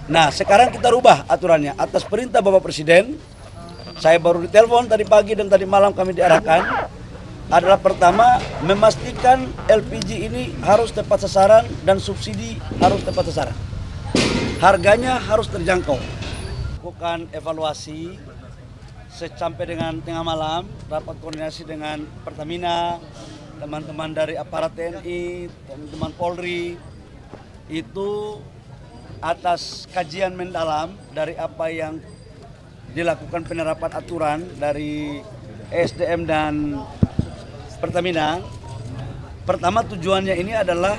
Nah, sekarang kita rubah aturannya atas perintah Bapak Presiden. Saya baru ditelepon tadi pagi dan tadi malam kami diarahkan adalah pertama memastikan LPG ini harus tepat sasaran dan subsidi harus tepat sasaran. Harganya harus terjangkau. Lakukan evaluasi sampai dengan tengah malam, rapat koordinasi dengan Pertamina, teman-teman dari aparat TNI, teman-teman Polri, itu atas kajian mendalam dari apa yang dilakukan penerapan aturan dari SDM dan Pertamina. Pertama tujuannya ini adalah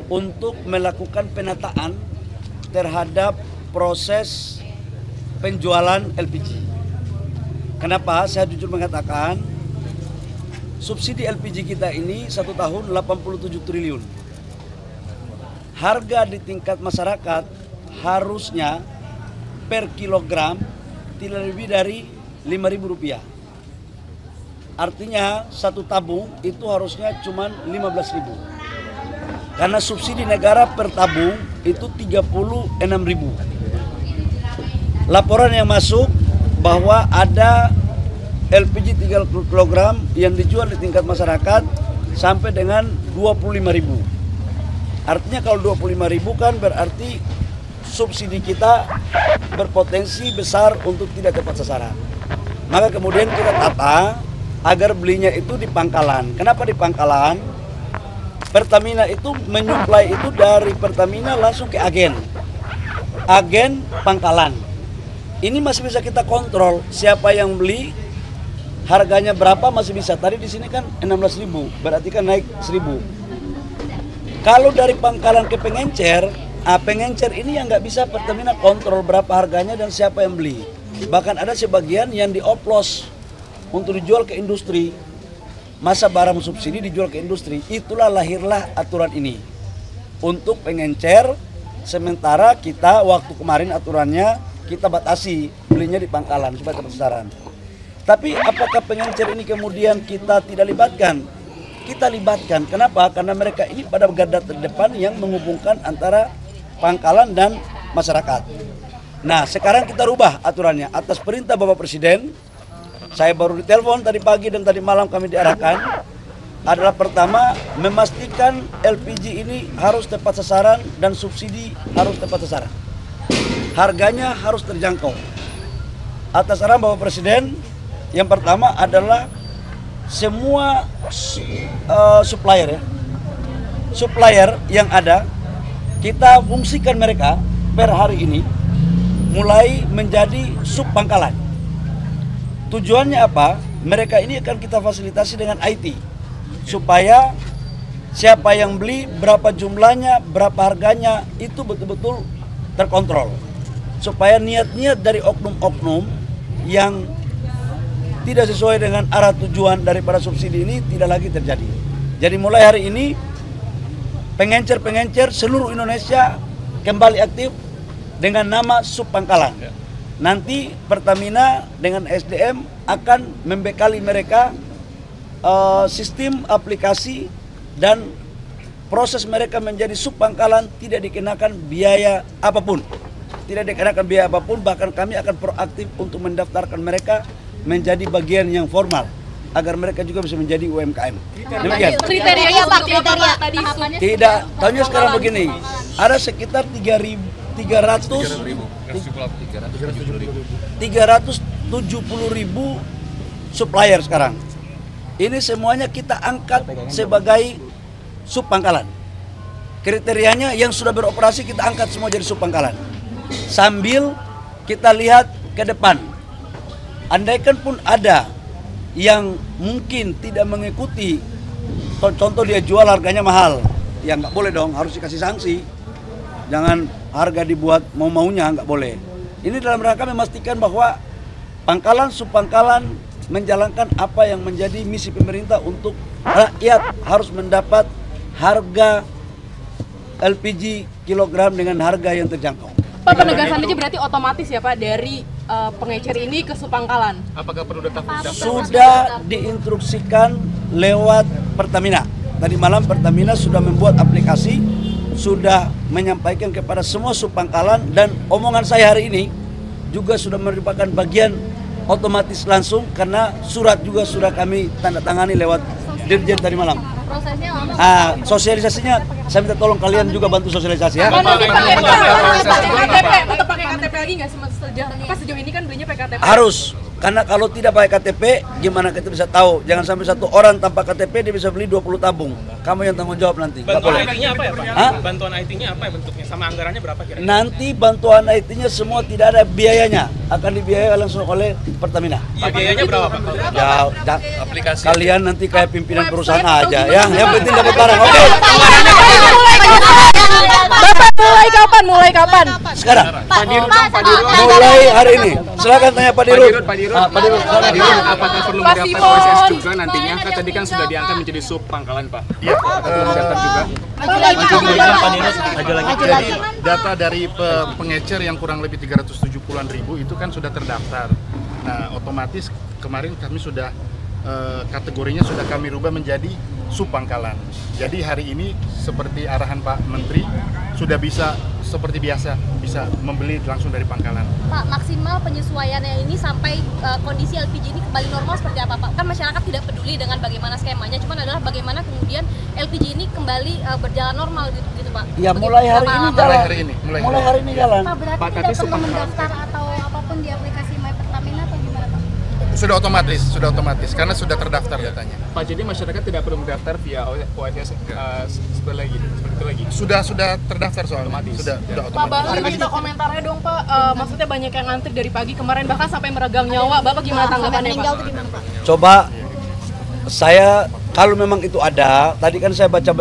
untuk melakukan penataan terhadap proses penjualan LPG. Kenapa? Saya jujur mengatakan subsidi LPG kita ini 1 tahun 87 triliun. Harga di tingkat masyarakat harusnya per kilogram tidak lebih dari Rp5.000. Artinya satu tabung itu harusnya cuma 15.000. Karena subsidi negara per tabung itu 36.000. Laporan yang masuk bahwa ada LPG 3 kg yang dijual di tingkat masyarakat sampai dengan 25.000. Artinya kalau 25.000 kan berarti subsidi kita berpotensi besar untuk tidak tepat sasaran. Maka kemudian kita tata agar belinya itu di pangkalan. Kenapa di pangkalan? Pertamina itu menyuplai itu dari Pertamina langsung ke agen pangkalan. Ini masih bisa kita kontrol siapa yang beli, harganya berapa masih bisa. Tadi di sini kan 16.000, berarti kan naik 1.000. Kalau dari pangkalan ke pengencer, pengencer ini yang nggak bisa Pertamina kontrol berapa harganya dan siapa yang beli. Bahkan ada sebagian yang dioplos untuk dijual ke industri. Masa barang subsidi dijual ke industri. Itulah lahirlah aturan ini. Untuk pengencer, sementara kita waktu kemarin aturannya kita batasi belinya di pangkalan supaya tepat sasaran. Tapi apakah pengencer ini kemudian kita tidak libatkan? Kita libatkan. Kenapa? Karena mereka ini pada garda terdepan yang menghubungkan antara pangkalan dan masyarakat. Nah, sekarang kita rubah aturannya atas perintah Bapak Presiden. Saya baru ditelepon tadi pagi dan tadi malam kami diarahkan adalah pertama memastikan LPG ini harus tepat sasaran dan subsidi harus tepat sasaran. Harganya harus terjangkau. Atas arahan Bapak Presiden, yang pertama adalah semua supplier yang ada kita fungsikan mereka per hari ini mulai menjadi sub pangkalan. Tujuannya apa? Mereka ini akan kita fasilitasi dengan IT supaya siapa yang beli, berapa jumlahnya, berapa harganya itu betul-betul terkontrol. Supaya niat-niat dari oknum-oknum yang tidak sesuai dengan arah tujuan daripada subsidi ini tidak lagi terjadi. Jadi mulai hari ini pengencer-pengencer seluruh Indonesia kembali aktif dengan nama sub pangkalan. Nanti Pertamina dengan SDM akan membekali mereka sistem aplikasi dan proses mereka menjadi sub pangkalan tidak dikenakan biaya apapun. Tidak dikenakan biaya apapun, bahkan kami akan proaktif untuk mendaftarkan mereka menjadi bagian yang formal agar mereka juga bisa menjadi UMKM. Demikian. Kriterianya Pak, kriteria tadi. Tidak, tahunya sekarang begini. Ada sekitar 370.000 supplier sekarang. Ini semuanya kita angkat sebagai sub pangkalan. Kriterianya yang sudah beroperasi kita angkat semua jadi sub pangkalan. Sambil kita lihat ke depan. Andaikan pun ada yang mungkin tidak mengikuti, contoh dia jual harganya mahal, ya nggak boleh dong, harus dikasih sanksi. Jangan harga dibuat mau-maunya, nggak boleh. Ini dalam rangka memastikan bahwa pangkalan subpangkalan menjalankan apa yang menjadi misi pemerintah untuk rakyat harus mendapat harga LPG kilogram dengan harga yang terjangkau. Pak, penegasan aja berarti otomatis ya Pak dari pengecer ini ke subpangkalan. Apakah perlu daftar? Sudah diinstruksikan lewat Pertamina. Tadi malam Pertamina sudah membuat aplikasi sudah menyampaikan kepada semua subpangkalan, dan omongan saya hari ini juga sudah merupakan bagian otomatis langsung karena surat juga sudah kami tanda tangani lewat Dirjen tadi malam. Prosesnya lama. Sosialisasinya saya minta tolong kalian juga bantu sosialisasi ya. Pakai KTP lagi nggak sejauh ini kan belinya pakai KTP? Harus, karena kalau tidak pakai KTP gimana kita bisa tahu? Jangan sampai satu orang tanpa KTP dia bisa beli 20 tabung. Kamu yang tanggung jawab nanti. Bantuan IT-nya apa ya Pak? Hah? Bantuan IT-nya apa ya bentuknya? Sama anggarannya berapa kira-kira? Nanti bantuan IT-nya semua tidak ada biayanya, akan dibiayai langsung oleh Pertamina. Biayanya berapa Pak? Ya, Aplikasi. kalian nanti kayak pimpinan perusahaan aja ya. Yang penting dapat barang. Oke. Bapak mulai kapan? Sekarang. Pak Dirut. Mulai hari ini. Silakan tanya Pak Dirut. Pak Dirut, apakah perlu Pak mendaftar Simon. OSS juga nantinya? Kan tadi kan sudah diangkat menjadi sub pangkalan Pak. Iya. Perlu mendaftar juga. Jadi data dari pengecer yang kurang lebih 370-an ribu itu kan sudah terdaftar. Nah, otomatis kemarin kami sudah kategorinya sudah kami rubah menjadi subpangkalan. Jadi hari ini seperti arahan Pak Menteri sudah bisa seperti biasa bisa membeli langsung dari pangkalan. Pak, maksimal penyesuaiannya ini sampai kondisi LPG ini kembali normal seperti apa Pak? Kan masyarakat tidak peduli dengan bagaimana skemanya, cuman adalah bagaimana kemudian LPG ini kembali berjalan normal gitu Pak. Ya mulai hari ini jalan. Mulai hari ini jalan. Pak, berarti Pak, tidak tapi perlu mendaftar atau apapun di aplikasi My Pertamina atau gimana Pak? Sudah otomatis karena sudah terdaftar datanya. Pak, jadi masyarakat tidak perlu mendaftar via OSS seperti itu lagi. Sudah terdaftar soalnya. Sudah Pak otomatis. Bahlil minta komentarnya dong Pak. Maksudnya banyak yang ngantri dari pagi kemarin bahkan sampai meregang nyawa. Bapak gimana tanggapannya Pak? Coba saya kalau memang itu ada, tadi kan saya baca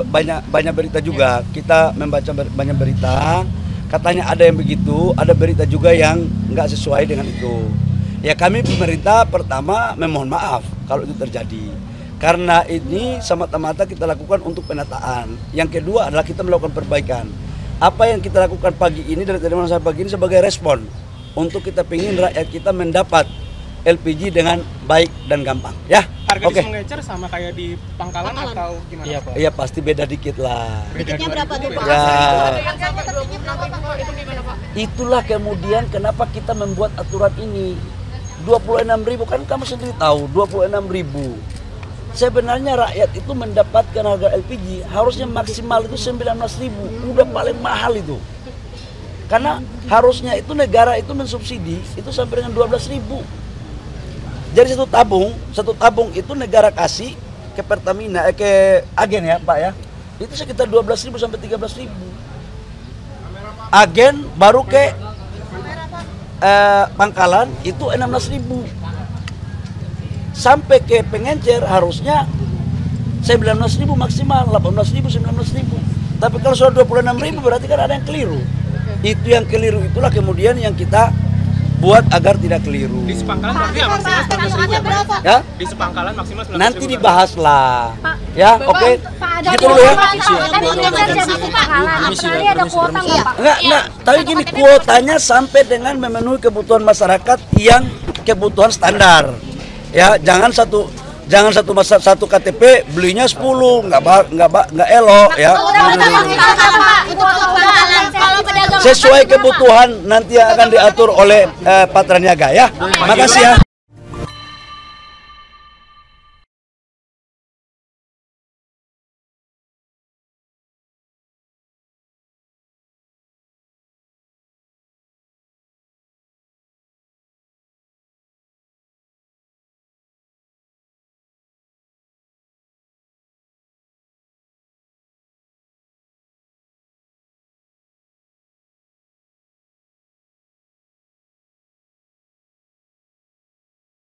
banyak berita juga. Kita membaca banyak berita, katanya ada yang begitu, ada berita juga yang nggak sesuai dengan itu. Ya kami pemerintah pertama memohon maaf kalau itu terjadi. Karena ini semata-mata kita lakukan untuk penataan. Yang kedua adalah kita melakukan perbaikan. Apa yang kita lakukan pagi ini dari tadi malam sampai pagi ini sebagai respon untuk kita ingin rakyat kita mendapat LPG dengan baik dan gampang. Ya, Harga oke. di pengecer sama kayak di pangkalan atau gimana? Iya Pak. Iya pasti beda dikit lah. Tiketnya berapa tuh Pak? Ya, Itu gimana Pak? itulah kemudian kenapa kita membuat aturan ini. 26.000 kan kamu sendiri tahu 26.000. Sebenarnya rakyat itu mendapatkan harga LPG harusnya maksimal itu 19.000. Udah paling mahal itu. Karena harusnya itu negara itu mensubsidi itu sampai dengan 12.000. Jadi satu tabung itu negara kasih ke Pertamina, ke agen ya Pak ya. Itu sekitar 12.000 sampai 13.000. Agen baru ke pangkalan itu 16.000. Sampai ke pengencer harusnya 19.000 maksimal, 18.000, 19.000. Tapi kalau sudah 26.000 berarti kan ada yang keliru. Itu yang keliru itulah kemudian yang kita buat agar tidak keliru. Di sepangkalan berarti maksimal 19.000 ya Pak? Ya? Di sepangkalan maksimal 19.000. Nanti dibahas lah. Ya, oke. Pak, Gitu dulu ya. Kan pengecer jadi pangkalan. Kali ada kuota nggak Pak? Enggak. Tapi gini, kuotanya sampai dengan memenuhi kebutuhan masyarakat yang kebutuhan standar. Ya, jangan satu KTP belinya 10, nggak elok ya. Sesuai kebutuhan nanti yang akan diatur oleh Patraniaga ya. Makasih ya.